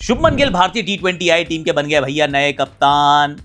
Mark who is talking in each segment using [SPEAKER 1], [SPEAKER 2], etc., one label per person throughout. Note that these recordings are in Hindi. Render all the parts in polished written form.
[SPEAKER 1] शुभमन गिल भारतीय T20I टीम के बन गए भैया नए कप्तान।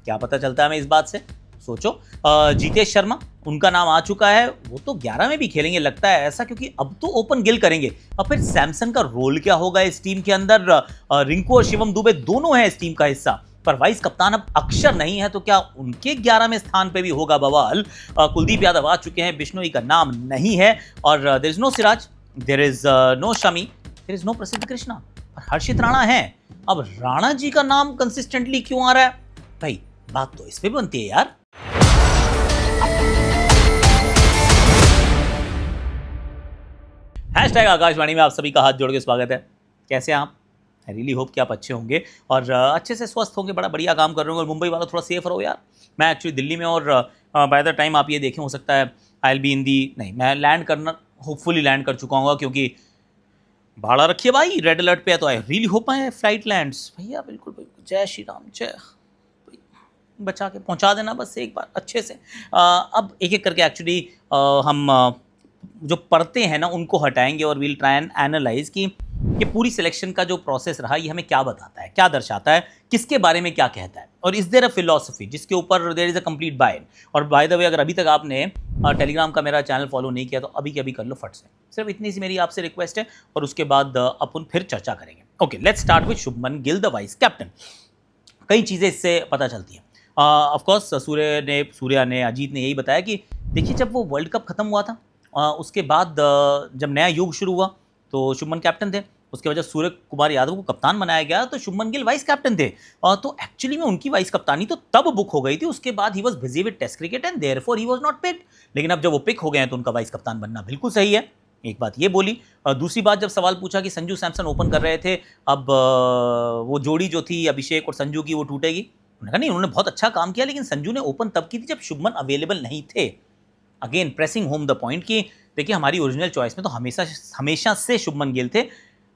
[SPEAKER 1] क्या पता चलता है हमें इस बात से? सोचो, जीतेश शर्मा उनका नाम आ चुका है, वो तो 11 में भी खेलेंगे लगता है ऐसा, क्योंकि अब तो ओपन गिल करेंगे। और फिर सैमसन का रोल क्या होगा इस टीम के अंदर? रिंकू और शिवम दुबे दोनों हैं इस टीम का हिस्सा, पर वाइस कप्तान अब अक्षर नहीं है, तो क्या उनके 11वें स्थान पे भी होगा बवाल? कुलदीप यादव आ चुके हैं, बिश्नोई का नाम नहीं है, और there is no Siraj, there is no Shami, there is no Prasidh Krishna, पर हर्षित राणा है। अब राणा जी का नाम कंसिस्टेंटली क्यों आ रहा है भाई? बात तो इस पे बनती है यार। हैशटैग आकाशवाणी में आप सभी का हाथ जोड़ के स्वागत है। कैसे हैं आप? आई रियली होप कि आप अच्छे होंगे और अच्छे से स्वस्थ होंगे, बड़ा बढ़िया काम कर रहे होंगे। और मुंबई वाला थोड़ा सेफ रहो यार। मैं एक्चुअली दिल्ली में, और बाय द टाइम आप ये देखें हो सकता है आई विल बी इन दी, नहीं मैं लैंड करना होपफुली लैंड कर चुका हूँ, क्योंकि भाड़ा रखिए भाई, रेड अलर्ट पे है, तो I really hope my flight lands भैया। बिल्कुल बिल्कुल, जय श्री राम, जय, बचा के पहुंचा देना बस एक बार अच्छे से। अब एक एक करके एक्चुअली हम जो पढ़ते हैं ना उनको हटाएंगे और वील ट्राई एंड एनालाइज कि ये पूरी सिलेक्शन का जो प्रोसेस रहा ये हमें क्या बताता है, क्या दर्शाता है, किसके बारे में क्या कहता है, और इज देयर अ फिलॉसफी जिसके ऊपर there is a complete buy in. और बाय द वे, अगर अभी तक आपने टेलीग्राम का मेरा चैनल फॉलो नहीं किया तो अभी के अभी कर लो फट से। सिर्फ इतनी सी मेरी आपसे रिक्वेस्ट है, और उसके बाद अपन फिर चर्चा करेंगे। Okay, let's start with Shubman Gill the vice captain. कई चीज़ें इससे पता चलती हैं। ऑफकोर्स सूर्या ने अजीत ने यही बताया कि देखिए, जब वो वर्ल्ड कप खत्म हुआ था उसके बाद जब नया युग शुरू हुआ तो शुभमन कैप्टन थे, उसके वजह सूर्य कुमार यादव को कप्तान बनाया गया तो शुभमन गिल वाइस कैप्टन थे। तो एक्चुअली में उनकी वाइस कप्तानी तो तब बुक हो गई थी, उसके बाद he was busy with test cricket and therefore he was not picked. लेकिन अब जब वो पिक हो गए हैं तो उनका वाइस कप्तान बनना बिल्कुल सही है। एक बात ये बोली। दूसरी बात, जब सवाल पूछा कि संजू सैमसन ओपन कर रहे थे, अब वो जोड़ी जो थी अभिषेक और संजू की वो टूटेगी, उन्होंने कहा नहीं, उन्होंने बहुत अच्छा काम किया, लेकिन संजू ने ओपन तब की थी जब शुभमन अवेलेबल नहीं थे। Again pressing home the point कि देखिए, हमारी ओरिजिनल चॉइस में तो हमेशा से शुभमन गिल थे,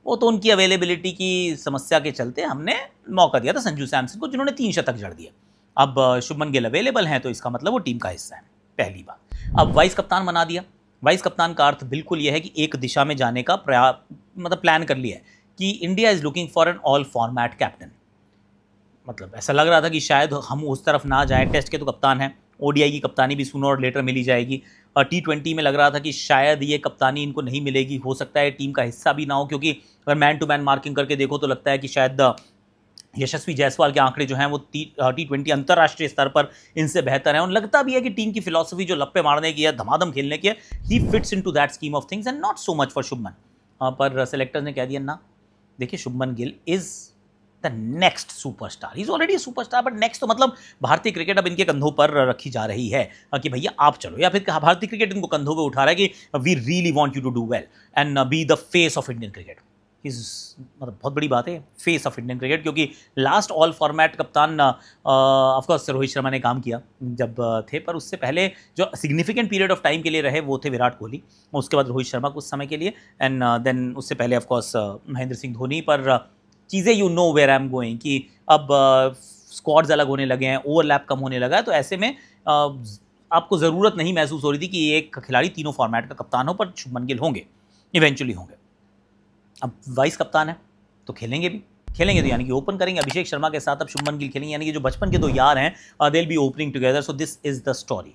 [SPEAKER 1] वो तो उनकी अवेलेबिलिटी की समस्या के चलते हमने मौका दिया था संजू सैमसन को, जिन्होंने 3 शतक जड़ दिए। अब शुभमन गिल अवेलेबल हैं तो इसका मतलब वो टीम का हिस्सा है, पहली बात। अब वाइस कप्तान बना दिया। वाइस कप्तान का अर्थ बिल्कुल यह है कि एक दिशा में जाने का मतलब प्लान कर लिया है कि India is looking for an all format captain. मतलब ऐसा लग रहा था कि शायद हम उस तरफ ना जाएं, टेस्ट के तो कप्तान हैं, ओडीआई की कप्तानी भी सूनर और लेटर मिली जाएगी, और T20 में लग रहा था कि शायद ये कप्तानी इनको नहीं मिलेगी, हो सकता है टीम का हिस्सा भी ना हो, क्योंकि अगर मैन टू मैन मार्किंग करके देखो तो लगता है कि शायद यशस्वी जायसवाल के आंकड़े जो हैं वो T20 अंतर्राष्ट्रीय स्तर पर इनसे बेहतर हैं, और लगता भी है कि टीम की फिलॉसफी जो लप्पे मारने की है, धमाधम खेलने की है, he fits into that scheme of things and not so much for Shubman. पर सेलेक्टर्स ने कह दिया ना, देखिए Shubman Gill is the next superstar, he is already a superstar, but next तो मतलब भारतीय क्रिकेट अब इनके कंधों पर रखी जा रही है कि भैया आप चलो, या फिर भारतीय क्रिकेट इनको कंधों पे उठा रहा है कि we really want you to do well and be the face of Indian cricket. मतलब बहुत बड़ी बात है, फेस ऑफ इंडियन क्रिकेट, क्योंकि लास्ट ऑल फॉर्मेट कप्तान ऑफकोर्स रोहित शर्मा ने काम किया जब थे, पर उससे पहले जो सिग्निफिकेंट पीरियड ऑफ टाइम के लिए रहे वो थे विराट कोहली, उसके बाद रोहित शर्मा कुछ समय के लिए, एंड देन उससे पहले ऑफकोर्स महेंद्र सिंह धोनी। पर चीज़ें you know where I am going कि अब स्क्वाड्स अलग होने लगे हैं, ओवरलैप कम होने लगा है, तो ऐसे में आपको ज़रूरत नहीं महसूस हो रही थी कि एक खिलाड़ी तीनों फॉर्मेट का कप्तान हो, पर शुभमन गिल होंगे, इवेंचुअली होंगे। अब वाइस कप्तान है तो खेलेंगे तो यानी कि ओपन करेंगे अभिषेक शर्मा के साथ, अब शुभमन गिल खेलेंगे, यानी कि जो बचपन के दो यार हैं they will be opening together, so this is the story.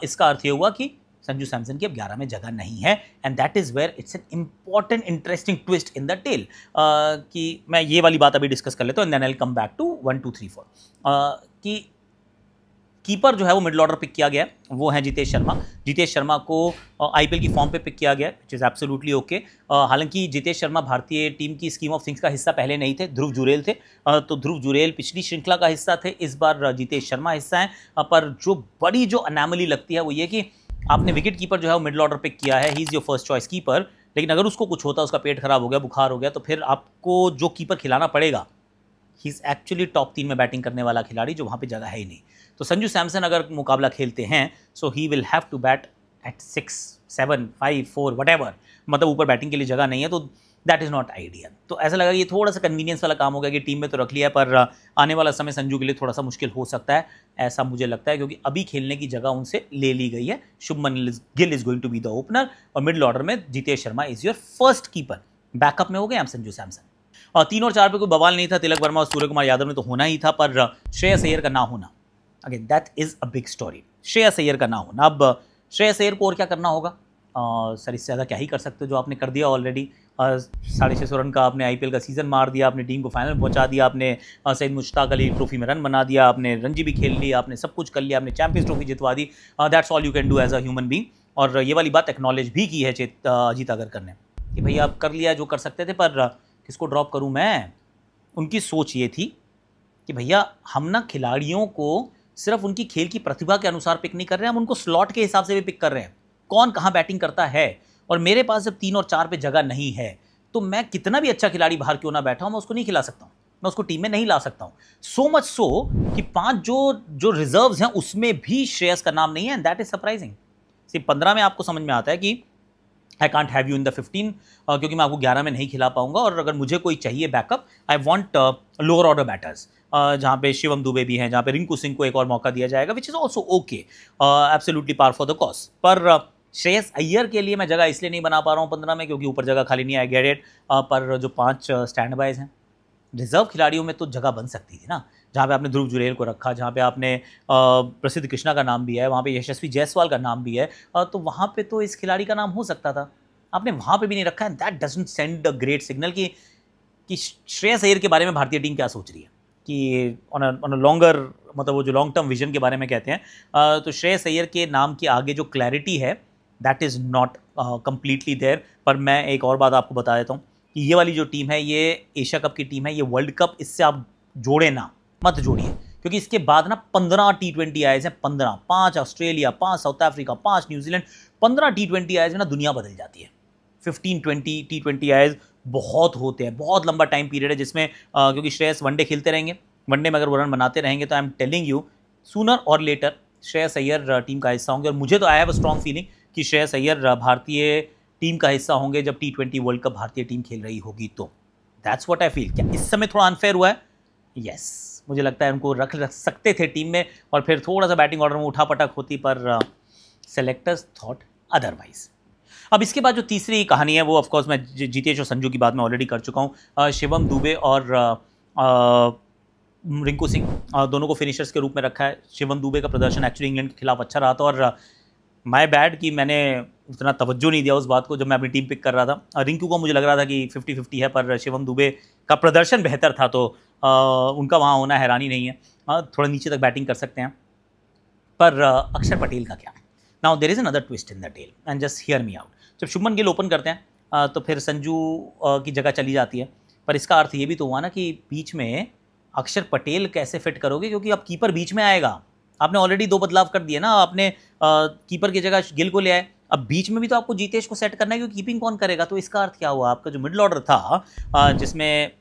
[SPEAKER 1] इसका अर्थ ये हुआ कि संजू सैमसन की अब 11 में जगह नहीं है, and that is where it's an important interesting twist in the tale. कि मैं ये वाली बात अभी डिस्कस कर लेता हूँ, and then I will come back to 1 2 3 4 कि कीपर जो है वो मिडिल ऑर्डर पिक किया गया, वो है जितेश शर्मा। जितेश शर्मा को आईपीएल की फॉर्म पे पिक किया गया, विच इज़ एब्सोल्युटली ओके। हालांकि जितेश शर्मा भारतीय टीम की स्कीम ऑफ थिंग्स का हिस्सा पहले नहीं थे, ध्रुव जुरेल थे, तो ध्रुव जुरेल पिछली श्रृंखला का हिस्सा थे, इस बार जितेश शर्मा हिस्सा है। पर जो बड़ी जो अनैमली लगती है वो ये कि आपने विकेट कीपर जो है वो मिडिल ऑर्डर पिक किया है, he is your first choice keeper, लेकिन अगर उसको कुछ होता, उसका पेट खराब हो गया, बुखार हो गया, तो फिर आपको जो कीपर खिलाना पड़ेगा, ही इज़ एक्चुअली टॉप 3 में बैटिंग करने वाला खिलाड़ी, जो वहाँ पे जगह है ही नहीं। तो संजू सैमसन अगर मुकाबला खेलते हैं so he will have to bat at 6 7 5 4 whatever, मतलब ऊपर बैटिंग के लिए जगह नहीं है, तो दैट इज़ नॉट आइडियल। तो ऐसा लगा ये थोड़ा सा कन्वीनियंस वाला काम हो गया कि टीम में तो रख लिया, पर आने वाला समय संजू के लिए थोड़ा सा मुश्किल हो सकता है, ऐसा मुझे लगता है, क्योंकि अभी खेलने की जगह उनसे ले ली गई है। Shubman Gill is going to be the opener, और मिडिल ऑर्डर में Jitesh Sharma is your first keeper. Backup में हो गए हम संजू सैमसन। और 3 और 4 पे कोई बवाल नहीं था, तिलक वर्मा और सूर्य कुमार यादव ने तो होना ही था, पर श्रेयस अय्यर का ना होना, again that is a big story. Shreyas Iyer का ना होना, अब श्रेयस अय्यर को और क्या करना होगा? सर इससे ज़्यादा क्या ही कर सकते हो जो आपने कर दिया ऑलरेडी। 650 रन का आपने आईपीएल का सीज़न मार दिया, आपने टीम को फाइनल पहुंचा दिया, आपने सईद मुश्ताक अली ट्रॉफी में रन बना दिया, आपने रणजी भी खेल ली, आपने सब कुछ कर लिया, आपने चैंपियंस ट्रॉफी जितवा दी। That's all you can do as a human being. और ये वाली बात एक्नॉलेज भी की है अजीत अगरकर ने कि भैया आप कर लिया जो कर सकते थे, पर किसको ड्रॉप करूँ मैं? उनकी सोच ये थी कि भैया हम ना खिलाड़ियों को सिर्फ उनकी खेल की प्रतिभा के अनुसार पिक नहीं कर रहे हैं, हम उनको स्लॉट के हिसाब से भी पिक कर रहे हैं, कौन कहाँ बैटिंग करता है। और मेरे पास जब 3 और 4 पे जगह नहीं है तो मैं कितना भी अच्छा खिलाड़ी बाहर क्यों ना बैठा हूँ, मैं उसको नहीं खिला सकता हूँ, मैं उसको टीम में नहीं ला सकता हूँ। सो मच सो कि 5 जो रिजर्व्स हैं उसमें भी श्रेयस का नाम नहीं है, एंड दैट इज सरप्राइजिंग। सिर्फ 15 में आपको समझ में आता है कि I can't have you in the 15 क्योंकि मैं आपको 11 में नहीं खिला पाऊंगा, और अगर मुझे कोई चाहिए backup, I want lower order batters, जहाँ पे शिवम दुबे भी हैं, जहाँ पे रिंकू सिंह को एक और मौका दिया जाएगा, which is also okay, absolutely par for the course. पर श्रेयस अय्यर के लिए मैं जगह इसलिए नहीं बना पा रहा हूँ 15 में क्योंकि ऊपर जगह खाली नहीं, आई गेट इट। पर जो 5 स्टैंड बाइज हैं रिजर्व खिलाड़ियों में तो जगह बन सकती थी ना, जहाँ पे आपने ध्रुव जुरेल को रखा, जहाँ पे आपने प्रसिद्ध कृष्णा का नाम भी है, वहाँ पे यशस्वी जायसवाल का नाम भी है, तो वहाँ पे तो इस खिलाड़ी का नाम हो सकता था, आपने वहाँ पे भी नहीं रखा है। That doesn't send a great signal कि श्रेयस अय्यर के बारे में भारतीय टीम क्या सोच रही है, कि ऑन अ लॉन्गर, मतलब वो जो लॉन्ग टर्म विजन के बारे में कहते हैं, तो श्रेयस अय्यर के नाम के आगे जो क्लैरिटी है that is not completely there. पर मैं एक और बात आपको बता देता हूँ कि ये वाली जो टीम है, ये एशिया कप की टीम है, ये वर्ल्ड कप इससे आप जोड़े ना, मत जोड़िए, क्योंकि इसके बाद ना 15 T20 आयज हैं, 15, 5 Australia, 5 south Africa, 5 New Zealand, 15 T20 आयज में ना दुनिया बदल जाती है। 15-20 T20 आयज बहुत होते हैं, बहुत लंबा टाइम पीरियड है जिसमें क्योंकि श्रेयस वनडे खेलते रहेंगे, वनडे में अगर वो रन बनाते रहेंगे तो I am telling you sooner और लेटर श्रेयस अय्यर टीम का हिस्सा होंगे। और मुझे तो I have a strong feeling कि श्रेयस अय्यर भारतीय टीम का हिस्सा होंगे जब T20 वर्ल्ड कप भारतीय टीम खेल रही होगी। तो दैट्स व्हाट आई फील। क्या इस समय थोड़ा अनफेयर हुआ है? यस, मुझे लगता है उनको रख सकते थे टीम में और फिर थोड़ा सा बैटिंग ऑर्डर में उठापटक होती, पर सेलेक्टर्स थॉट अदरवाइज। अब इसके बाद जो तीसरी कहानी है वो ऑफकोर्स मैं जीतेश और संजू की बात मैं ऑलरेडी कर चुका हूँ। शिवम दुबे और रिंकू सिंह दोनों को फिनिशर्स के रूप में रखा है। शिवम दुबे का प्रदर्शन एक्चुअली इंग्लैंड के खिलाफ अच्छा रहा था, और माय बैड कि मैंने उतना तवज्जो नहीं दिया उस बात को जब मैं अपनी टीम पिक कर रहा था। रिंकू को मुझे लग रहा था कि 50-50 है, पर शिवम दुबे का प्रदर्शन बेहतर था, तो उनका वहाँ होना हैरानी नहीं है। थोड़ा नीचे तक बैटिंग कर सकते हैं। पर अक्षर पटेल का क्या? Now there is another twist in the tale and just hear me out. जब शुभमन गिल ओपन करते हैं तो फिर संजू की जगह चली जाती है, पर इसका अर्थ ये भी तो हुआ ना कि बीच में अक्षर पटेल कैसे फिट करोगे, क्योंकि अब कीपर बीच में आएगा। आपने ऑलरेडी 2 बदलाव कर दिए ना, आपने कीपर की जगह गिल को ले आए, अब बीच में भी तो आपको जीतेश को सेट करना है, क्योंकि कीपिंग कौन करेगा। तो इसका अर्थ क्या हुआ? आपका जो मिडिल ऑर्डर था जिसमें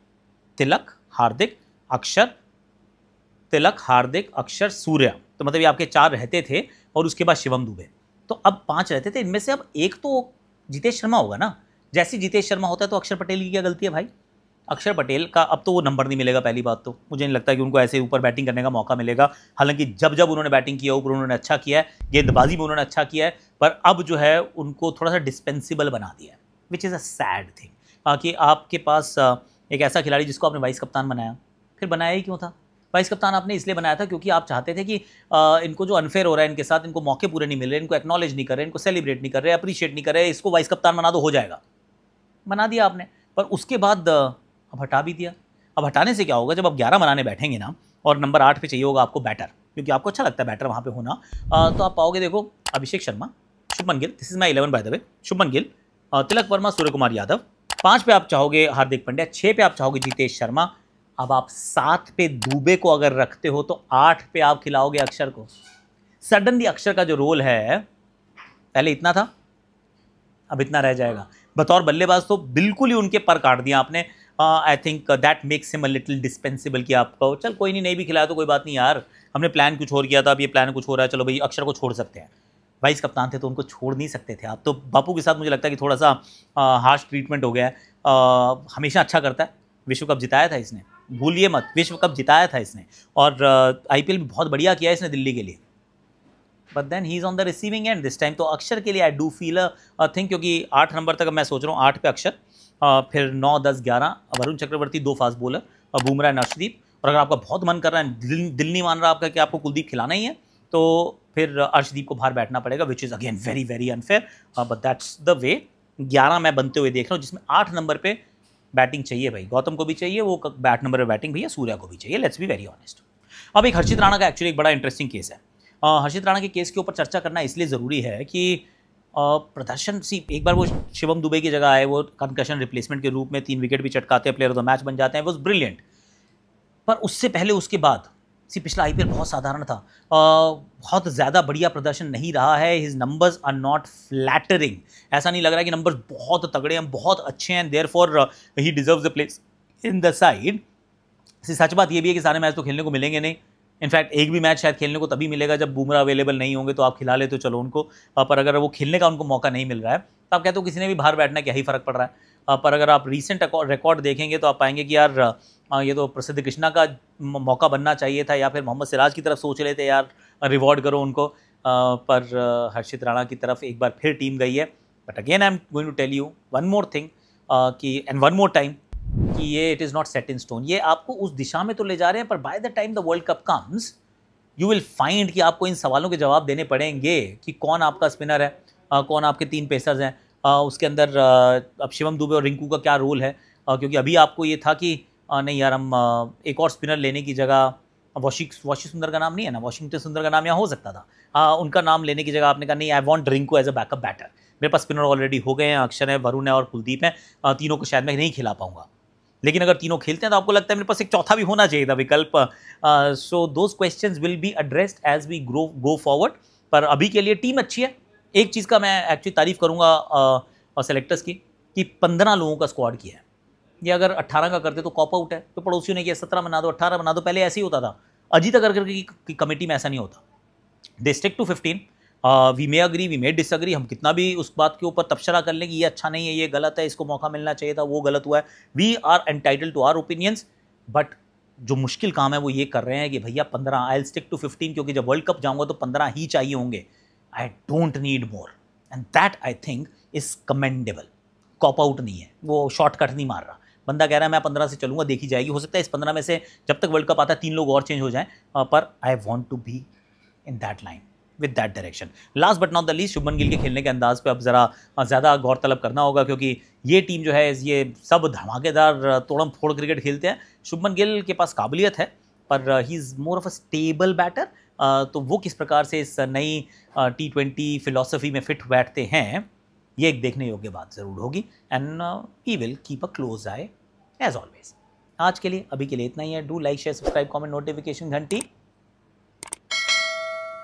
[SPEAKER 1] तिलक, हार्दिक, अक्षर, तिलक, हार्दिक, अक्षर, सूर्या, तो मतलब ये आपके 4 रहते थे, और उसके बाद शिवम दुबे, तो अब 5 रहते थे। इनमें से अब एक तो जीतेश शर्मा होगा ना। जैसे जीतेश शर्मा होता है तो अक्षर पटेल की क्या गलती है भाई? अक्षर पटेल का अब तो वो नंबर नहीं मिलेगा। पहली बात तो मुझे नहीं लगता कि उनको ऐसे ऊपर बैटिंग करने का मौका मिलेगा, हालांकि जब जब उन्होंने बैटिंग किया ऊपर उन्होंने अच्छा किया है, गेंदबाजी में उन्होंने अच्छा किया है, पर अब जो है उनको थोड़ा सा डिस्पेंसिबल बना दिया है, which is a sad thing. कि आपके पास एक ऐसा खिलाड़ी जिसको आपने वाइस कप्तान बनाया, फिर बनाया ही क्यों था? वाइस कप्तान आपने इसलिए बनाया था क्योंकि आप चाहते थे कि इनको जो अनफेयर हो रहा है इनके साथ, इनको मौके पूरे नहीं मिल रहे, इनको एक्नॉलेज नहीं कर रहे, इनको सेलिब्रेट नहीं कर रहे, अप्रिशिएट नहीं कर रहे, इसको वाइस कप्तान बना दो, हो जाएगा। बना दिया आपने, पर उसके बाद अब हटा भी दिया। अब हटाने से क्या होगा? जब आप 11 बनाने बैठेंगे ना और नंबर 8 पे चाहिए होगा आपको बैटर, क्योंकि आपको अच्छा लगता है बैटर वहाँ पे होना, तो आप पाओगे, देखो Abhishek Sharma, Shubman Gill, this is my 11 by the way, Shubman Gill, Tilak Varma, Suryakumar Yadav, 5 पे आप चाहोगे हार्दिक पांड्या, 6 पे आप चाहोगे जीतेश शर्मा, अब आप 7 पे दुबे को अगर रखते हो तो 8 पे आप खिलाओगे अक्षर को। सडनली अक्षर का जो रोल है, पहले इतना था अब इतना रह जाएगा। बतौर बल्लेबाज तो बिल्कुल ही उनके पर काट दिया आपने। I think that makes him a little dispensable कि आपको चल कोई नहीं भी खिलाया तो कोई बात नहीं यार, हमने प्लान कुछ और किया था, अब ये प्लान कुछ हो रहा है, चलो भाई अक्षर को छोड़ सकते हैं। वाइस कप्तान थे तो उनको छोड़ नहीं सकते थे आप। तो बापू के साथ मुझे लगता है कि थोड़ा सा हार्श ट्रीटमेंट हो गया है। हमेशा अच्छा करता है, विश्व कप जिताया था इसने, भूलिए मत, विश्व कप जिताया था इसने, और IPL भी बहुत बढ़िया किया है इसने दिल्ली के लिए। But then he is on the receiving end this time. तो अक्षर के लिए I do feel a thing, क्योंकि 8 नंबर तक मैं सोच रहा हूँ, 8 पे अक्षर, फिर 9, 10, 11 वरुण चक्रवर्ती 2 फास्ट बॉलर और बुमराह एंड अर्शदीप। और अगर आपका बहुत मन कर रहा है, दिल नहीं मान रहा आपका कि आपको कुलदीप खिलाना ही है, तो फिर अर्शदीप को बाहर बैठना पड़ेगा, which is again very very unfair, but that's the way. 11 मैं बनते हुए देख रहा हूँ, जिसमें 8 नंबर पे बैटिंग चाहिए भाई, गौतम को भी चाहिए, वो 8 नंबर पे बैटिंग भैया सूर्या को भी चाहिए, लेट्स बी वेरी ऑनेस्ट। अब एक हर्षित राणा का एक्चुअली एक बड़ा इंटरेस्टिंग केस है। हर्षित राणा के केस के ऊपर चर्चा करना इसलिए ज़रूरी है कि प्रदर्शन एक बार वो शिवम दुबे की जगह आए, वो कंकशन रिप्लेसमेंट के रूप में 3 विकेट भी चटकाते हैं, प्लेयर ऑफ द मैच बन जाते हैं, वॉज ब्रिलियंट। पर उससे पहले उसके बाद पिछला आईपीएल बहुत साधारण था, बहुत ज़्यादा बढ़िया प्रदर्शन नहीं रहा है, his numbers are not flattering. ऐसा नहीं लग रहा है कि नंबर्स बहुत तगड़े हैं, बहुत अच्छे हैं, therefore he deserves the place in the side. सच बात ये भी है कि सारे मैच तो खेलने को मिलेंगे नहीं, इनफैक्ट एक भी मैच शायद खेलने को तभी मिलेगा जब बुमराह अवेलेबल नहीं होंगे, तो आप खिला ले तो चलो उनको, पर अगर वो खेलने का उनको मौका नहीं मिल रहा है तो आप कहते हो किसी ने भी बाहर बैठना क्या ही फ़र्क पड़ रहा है। पर अगर आप रीसेंट रिकॉर्ड देखेंगे तो आप पाएंगे कि यार ये तो प्रसिद्ध कृष्णा का मौका बनना चाहिए था, या फिर मोहम्मद सिराज की तरफ सोच रहे थे यार रिवॉर्ड करो उनको, पर हर्षित राणा की तरफ एक बार फिर टीम गई है। But again I am going to tell you one more thing कि एंड वन मोर टाइम कि ये it is not set in stone, ये आपको उस दिशा में तो ले जा रहे हैं, पर by the time the world cup comes you will find कि आपको इन सवालों के जवाब देने पड़ेंगे कि कौन आपका स्पिनर है, कौन आपके 3 पेसर्स हैं, उसके अंदर अब शिवम दुबे और रिंकू का क्या रोल है, क्योंकि अभी आपको ये था कि नहीं यार हम एक और स्पिनर लेने की जगह, वॉशी सुंदर का नाम नहीं है ना, वॉशिंगटन सुंदर का नाम यहाँ हो सकता था, उनका नाम लेने की जगह आपने कहा नहीं I want Rinku as a backup batter, मेरे पास स्पिनर ऑलरेडी हो गए हैं, अक्षर है, वरुण है और कुलदीप है, तीनों को शायद मैं नहीं खिला पाऊंगा, लेकिन अगर तीनों खेलते हैं तो आपको लगता है मेरे पास एक चौथा भी होना चाहिए था विकल्प। So those questions will be addressed as we go forward, पर अभी के लिए टीम अच्छी है। एक चीज़ का मैं एक्चुअली तारीफ करूँगा सेलेक्टर्स की कि 15 लोगों का स्क्वाड किया है, ये अगर 18 का करते तो कॉप आउट है, तो पड़ोसियों ने किया 17 बना दो, 18 बना दो, पहले ऐसे ही होता था, अजीत अगरकर की कमेटी में ऐसा नहीं होता, they stick to 15। We may agree we may disagree, हम कितना भी उस बात के ऊपर तबसरा कर लें कि ये अच्छा नहीं है, ये गलत है, इसको मौका मिलना चाहिए था, वो गलत हुआ है, we are entitled to our opinions, but जो मुश्किल काम है वो ये कर रहे हैं कि भैया 15, आई विल स्टिक टू 15, क्योंकि जब वर्ल्ड कप जाऊंगा तो 15 ही चाहिए होंगे, I don't need more, and that I think is commendable. Cop out नहीं है, वो शॉर्टकट नहीं मार रहा, बंदा कह रहा है मैं 15 से चलूंगा, देखी जाएगी, हो सकता है इस 15 में से जब तक वर्ल्ड कप आता है 3 लोग और चेंज हो जाएं, पर I want to be in that line with that direction. Last but not the least, Shubman Gill के खेलने के अंदाज पे अब ज़रा ज़्यादा गौर तलब करना होगा, क्योंकि ये टीम जो है ये सब धमाकेदार तोड़म फोड़ क्रिकेट खेलते हैं, शुभमन गिल के पास काबिलियत है, पर he is more of a stable batter, तो वो किस प्रकार से इस नई T20 फिलॉसफी में फिट बैठते हैं, ये एक देखने योग्य बात ज़रूर होगी, and we will keep a close eye as always. आज के लिए अभी के लिए इतना ही है, do like share subscribe comment notification घंटी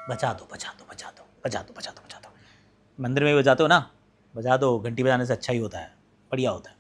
[SPEAKER 1] बजा दो, बजा दो, बजा दो, बजा दो, बजा दो, बजा दो, मंदिर में भी बजाते हो ना, बजा दो, घंटी बजाने से अच्छा ही होता है, बढ़िया होता है।